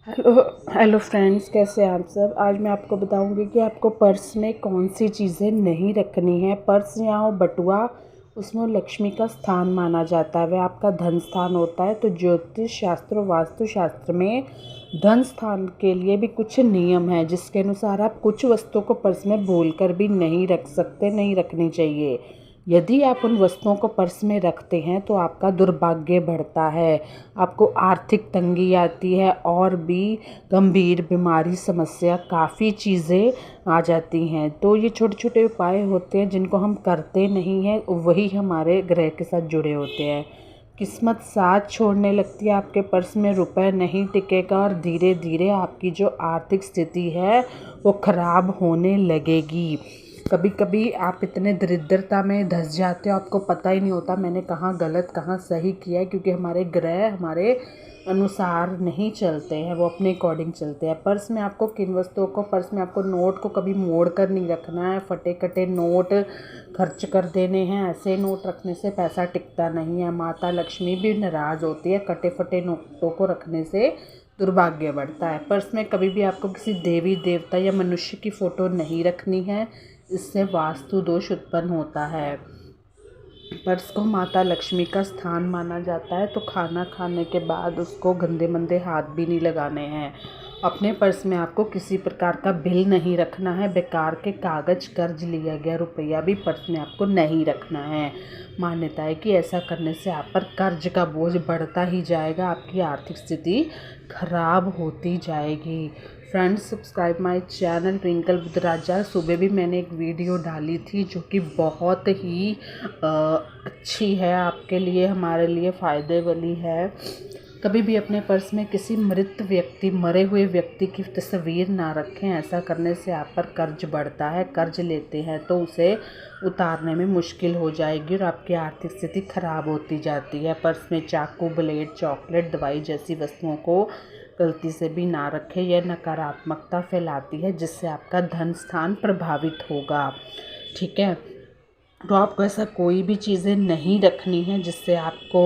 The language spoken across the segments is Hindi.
हेलो हेलो फ्रेंड्स, कैसे हैं आप सब। आज मैं आपको बताऊंगी कि आपको पर्स में कौन सी चीज़ें नहीं रखनी है। पर्स या हो बटुआ, उसमें लक्ष्मी का स्थान माना जाता है, वह आपका धन स्थान होता है। तो ज्योतिष शास्त्र और वास्तु शास्त्र में धन स्थान के लिए भी कुछ नियम है, जिसके अनुसार आप कुछ वस्तुओं को पर्स में भूल कर भी नहीं रख सकते, नहीं रखनी चाहिए। यदि आप उन वस्तुओं को पर्स में रखते हैं तो आपका दुर्भाग्य बढ़ता है, आपको आर्थिक तंगी आती है और भी गंभीर बीमारी समस्या काफ़ी चीज़ें आ जाती हैं। तो ये छोटे छोटे उपाय होते हैं जिनको हम करते नहीं हैं, वही हमारे ग्रह के साथ जुड़े होते हैं। किस्मत साथ छोड़ने लगती है, आपके पर्स में रुपए नहीं टिकेगा और धीरे धीरे आपकी जो आर्थिक स्थिति है वो ख़राब होने लगेगी। कभी कभी आप इतने दरिद्रता में धंस जाते हो, आपको पता ही नहीं होता मैंने कहाँ गलत कहाँ सही किया है, क्योंकि हमारे ग्रह हमारे अनुसार नहीं चलते हैं, वो अपने अकॉर्डिंग चलते हैं। पर्स में आपको किन वस्तुओं को, पर्स में आपको नोट को कभी मोड़ कर नहीं रखना है। फटे कटे नोट खर्च कर देने हैं, ऐसे नोट रखने से पैसा टिकता नहीं है। माता लक्ष्मी भी नाराज़ होती है, कटे फटे नोटों को रखने से दुर्भाग्य बढ़ता है। पर्स में कभी भी आपको किसी देवी देवता या मनुष्य की फ़ोटो नहीं रखनी है, इससे वास्तु दोष उत्पन्न होता है। पर्स को माता लक्ष्मी का स्थान माना जाता है, तो खाना खाने के बाद उसको गंदे मंदे हाथ भी नहीं लगाने हैं। अपने पर्स में आपको किसी प्रकार का बिल नहीं रखना है। बेकार के कागज़, कर्ज लिया गया रुपया भी पर्स में आपको नहीं रखना है। मान्यता है कि ऐसा करने से आप पर कर्ज का बोझ बढ़ता ही जाएगा, आपकी आर्थिक स्थिति खराब होती जाएगी। Friends, subscribe my channel Twinkle with Raja. सुबह भी मैंने एक वीडियो डाली थी जो कि बहुत ही अच्छी है, आपके लिए हमारे लिए फ़ायदे वाली है। कभी भी अपने पर्स में किसी मरे हुए व्यक्ति की तस्वीर ना रखें। ऐसा करने से आप पर कर्ज बढ़ता है। कर्ज लेते हैं तो उसे उतारने में मुश्किल हो जाएगी और आपकी आर्थिक स्थिति खराब होती जाती है। पर्स में चाकू, ब्लेड, चॉकलेट, दवाई जैसी वस्तुओं को गलती से भी ना रखें। यह नकारात्मकता फैलाती है, जिससे आपका धन स्थान प्रभावित होगा। ठीक है, तो आपको ऐसा कोई भी चीज़ें नहीं रखनी है जिससे आपको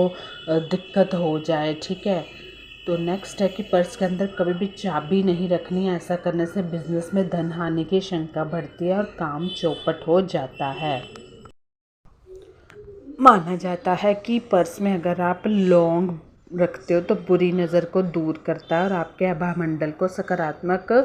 दिक्कत हो जाए। ठीक है, तो नेक्स्ट है कि पर्स के अंदर कभी भी चाबी नहीं रखनी है। ऐसा करने से बिजनेस में धन हानि की शंका बढ़ती है और काम चौपट हो जाता है। माना जाता है कि पर्स में अगर आप लौंग रखते हो तो बुरी नज़र को दूर करता है और आपके आभामंडल को सकारात्मकता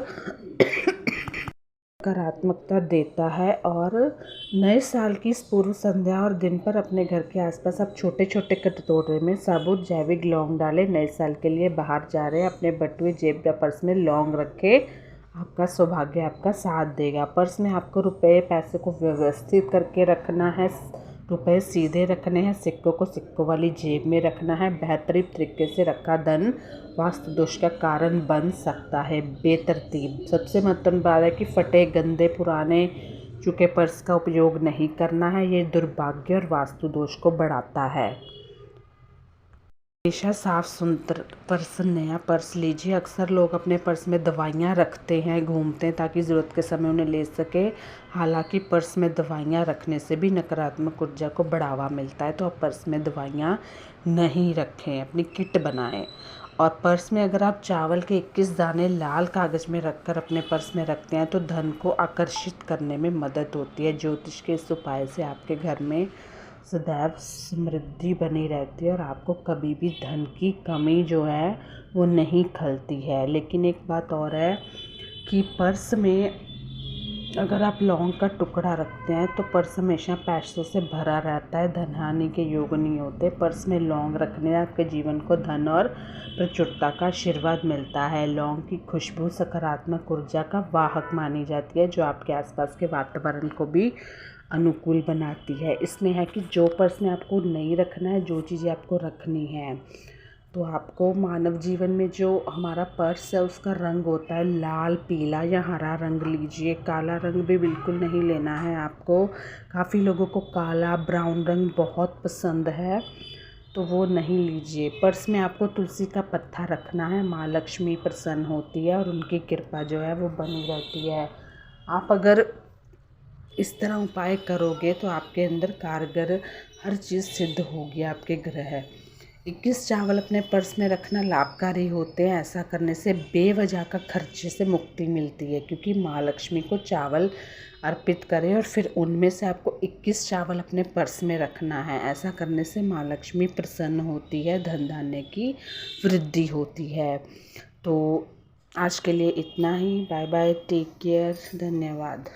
देता है। और नए साल की इस पूर्व संध्या और दिन पर अपने घर के आसपास आप छोटे छोटे कटोरे में साबुत जैविक लौंग डालें। नए साल के लिए बाहर जा रहे हैं, अपने बटुए, जेब या पर्स में लौंग रखें, आपका सौभाग्य आपका साथ देगा। पर्स में आपको रुपए पैसे को व्यवस्थित करके रखना है। रुपए सीधे रखने हैं, सिक्कों को सिक्कों वाली जेब में रखना है। बेहतरीन तरीके से रखा धन वास्तु दोष का कारण बन सकता है। बेतरतीब सबसे महत्वपूर्ण बात है कि फटे, गंदे, पुराने चुके पर्स का उपयोग नहीं करना है। ये दुर्भाग्य और वास्तु दोष को बढ़ाता है। हमेशा साफ सुथरा पर्स, नया पर्स लीजिए। अक्सर लोग अपने पर्स में दवाइयाँ रखते हैं, घूमते हैं ताकि ज़रूरत के समय उन्हें ले सके। हालांकि पर्स में दवाइयाँ रखने से भी नकारात्मक ऊर्जा को बढ़ावा मिलता है, तो आप पर्स में दवाइयाँ नहीं रखें, अपनी किट बनाएं। और पर्स में अगर आप चावल के 21 दाने लाल कागज़ में रखकर अपने पर्स में रखते हैं तो धन को आकर्षित करने में मदद होती है। ज्योतिष के इस उपाय से आपके घर में सदैव समृद्धि बनी रहती है और आपको कभी भी धन की कमी जो है वो नहीं खलती है। लेकिन एक बात और है कि पर्स में अगर आप लौंग का टुकड़ा रखते हैं तो पर्स हमेशा पैसों से भरा रहता है, धन हानि के योग नहीं होते। पर्स में लौंग रखने आपके जीवन को धन और प्रचुरता का आशीर्वाद मिलता है। लौंग की खुशबू सकारात्मक ऊर्जा का वाहक मानी जाती है, जो आपके आसपास के वातावरण को भी अनुकूल बनाती है। इसमें है कि जो पर्स में आपको नहीं रखना है, जो चीज़ें आपको रखनी है, तो आपको मानव जीवन में जो हमारा पर्स है उसका रंग होता है लाल, पीला या हरा रंग लीजिए। काला रंग भी बिल्कुल नहीं लेना है आपको। काफ़ी लोगों को काला, ब्राउन रंग बहुत पसंद है, तो वो नहीं लीजिए। पर्स में आपको तुलसी का पत्ता रखना है। माँ लक्ष्मी प्रसन्न होती है और उनकी कृपा जो है वो बनी रहती है। आप अगर इस तरह उपाय करोगे तो आपके अंदर कारगर हर चीज़ सिद्ध होगी, आपके ग्रह 21 चावल अपने पर्स में रखना लाभकारी होते हैं। ऐसा करने से बेवजह का खर्चे से मुक्ति मिलती है, क्योंकि माँ लक्ष्मी को चावल अर्पित करें और फिर उनमें से आपको 21 चावल अपने पर्स में रखना है। ऐसा करने से माँ लक्ष्मी प्रसन्न होती है, धन धान्य की वृद्धि होती है। तो आज के लिए इतना ही। बाय बाय, टेक केयर, धन्यवाद।